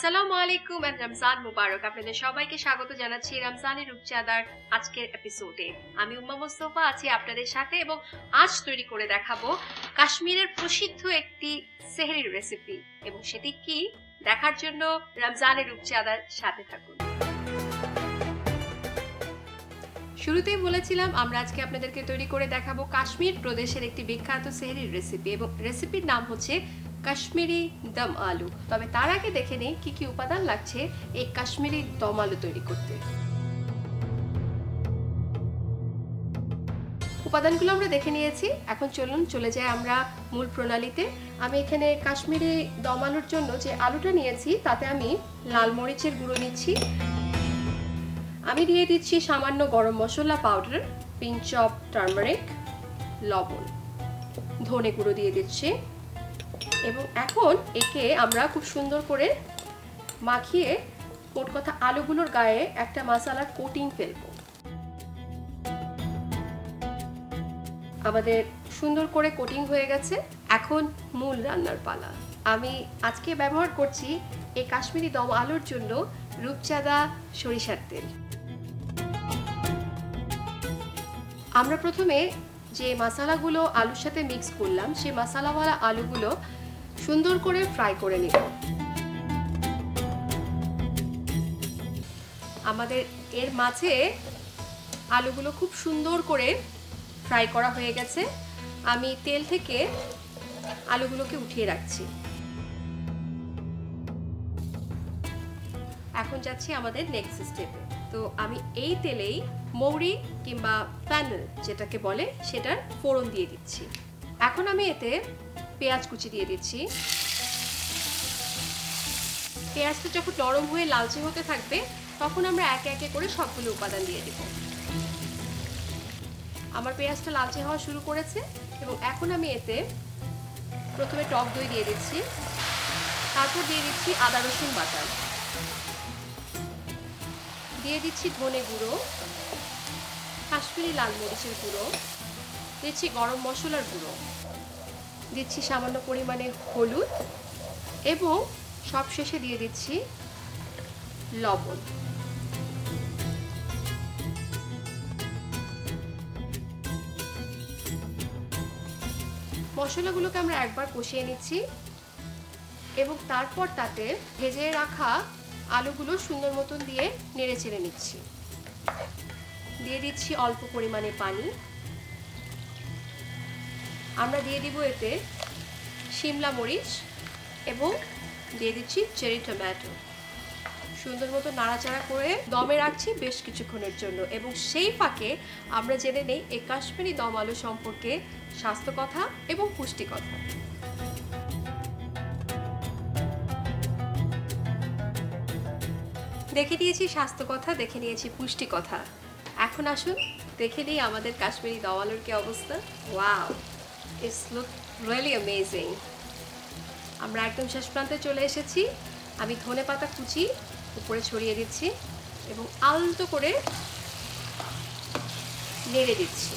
আসসালামু আলাইকুম এন্ড রমজান মুবারক। আপনাদের সবাইকে স্বাগত জানাচ্ছি রমজানের রূপচাঁদার আজকের এপিসোডে। আমি উম্মা মোস্তফা আছি আপনাদের সাথে এবং আজ তৈরি করে দেখাবো কাশ্মীরের প্রসিদ্ধ একটি সেহরির রেসিপি, এবং সেটি কি দেখার জন্য রমজানের রূপচাঁদার সাথে থাকুন। শুরুতেই বলেছিলাম আমরা আজকে আপনাদেরকে তৈরি করে দেখাবো কাশ্মীর প্রদেশের একটি বিখ্যাত সেহরির রেসিপি, এবং রেসিপির নাম হচ্ছে কাশ্মীরি দম আলু। তবে তার আগে দেখে নেই কি কি উপাদান লাগছে এই কাশ্মীরি দম আলু তৈরি করতে। উপাদানগুলো আমরা দেখে নিয়েছি, এখন চলুন চলে যাই আমরা মূল প্রণালীতে। আমি এখানে কাশ্মীরি দম আলুর জন্য যে আলুটা নিয়েছি তাতে আমি লাল মরিচের গুঁড়ো নিচ্ছি, আমি দিয়ে দিচ্ছি সামান্য গরম মশলা পাউডার, পিঞ্চ অফ টার্মারিক, লবণ, ধনে গুঁড়ো দিয়ে দিচ্ছি, এবং এখন একে আমরা খুব সুন্দর করে মাখিয়ে মোট কথা আলুগুলোর গায়ে একটা মশলার কোটিং ফেলবো। আমাদের সুন্দর করে কোটিং হয়ে গেছে, এখন মূল রান্নার পালা। আমি আজকে ব্যবহার করছি এই কাশ্মীরি দম আলুর জন্য রূপচাঁদা সরিষার তেল। আমরা প্রথমে যে মশলাগুলো আলুর সাথে মিক্স করলাম সেই মশলাওয়ালা আলুগুলো সুন্দর করে ফ্রাই করে নিব। আমাদের এর মাঝে আলুগুলো খুব সুন্দর করে ফ্রাই করা হয়ে গেছে, আমি তেল থেকে আলুগুলোকে উঠিয়ে রাখছি। এখন যাচ্ছি আমাদের নেক্সট স্টেপে। তো আমি এই তেলেই মৌরি কিংবা ফেনেল যেটাকে বলে সেটার ফোড়ন দিয়ে দিচ্ছি। এখন আমি এতে পেঁয়াজ কুচি দিয়ে দিচ্ছি। পেঁয়াজটা যখন নরম হয়ে লালচে হতে থাকবে তখন আমরা একে একে করে সবগুলো উপাদান দিয়ে দিব। আমার পেঁয়াজটা লালচে হওয়া শুরু করেছে, এবং এখন আমি এতে প্রথমে টক দই দিয়ে দিচ্ছি, তারপর দিয়ে দিচ্ছি আদা রসুন বাটা, দিয়ে দিচ্ছি ধনে গুঁড়ো, কাশ্মীরি লাল মরিচের গুঁড়ো, দিচ্ছি গরম মশলার গুঁড়ো, দিচ্ছি সামান্য পরিমাণে হলুদ, এবং সবশেষে দিয়ে দিচ্ছি লবণ। মশলাগুলোকে আমরা একবার কষিয়ে নিচ্ছি, এবং তারপর তাতে ভেজে রাখা আলুগুলো সুন্দর মতন দিয়ে নেড়ে চেড়ে নিচ্ছি। দিয়ে দিচ্ছি অল্প পরিমাণে পানি, আমরা দিয়ে দিব এতে শিমলা মরিচ, এবং দিয়ে দিচ্ছি চেরি টমেটো। সুন্দর মতো নাড়াচাড়া করে দমে রাখছি বেশ কিছুক্ষণের জন্য, এবং সেই ফাঁকে আমরা জেনে নেই এই কাশ্মীরি দম আলু সম্পর্কে স্বাস্থ্য কথা এবং পুষ্টি কথা। দেখে নিয়েছি স্বাস্থ্য কথা, দেখে নিয়েছি পুষ্টি কথা, এখন আসুন দেখে নিই আমাদের কাশ্মীরি দম আলুর কি অবস্থা। Wow, it's look really amazing. আমরা একদম শেষ প্রান্তে চলে এসেছি। আমি ধনেপাতা কুচি উপরে ছড়িয়ে দিচ্ছি এবং আলতো করে নেড়ে দিচ্ছি,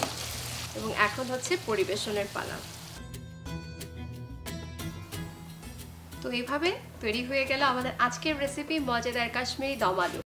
এবং এখন হচ্ছে পরিবেশনের পালা। তো এইভাবে তৈরি হয়ে গেল আমাদের আজকের রেসিপি মজাদার কাশ্মীরি দম আলু।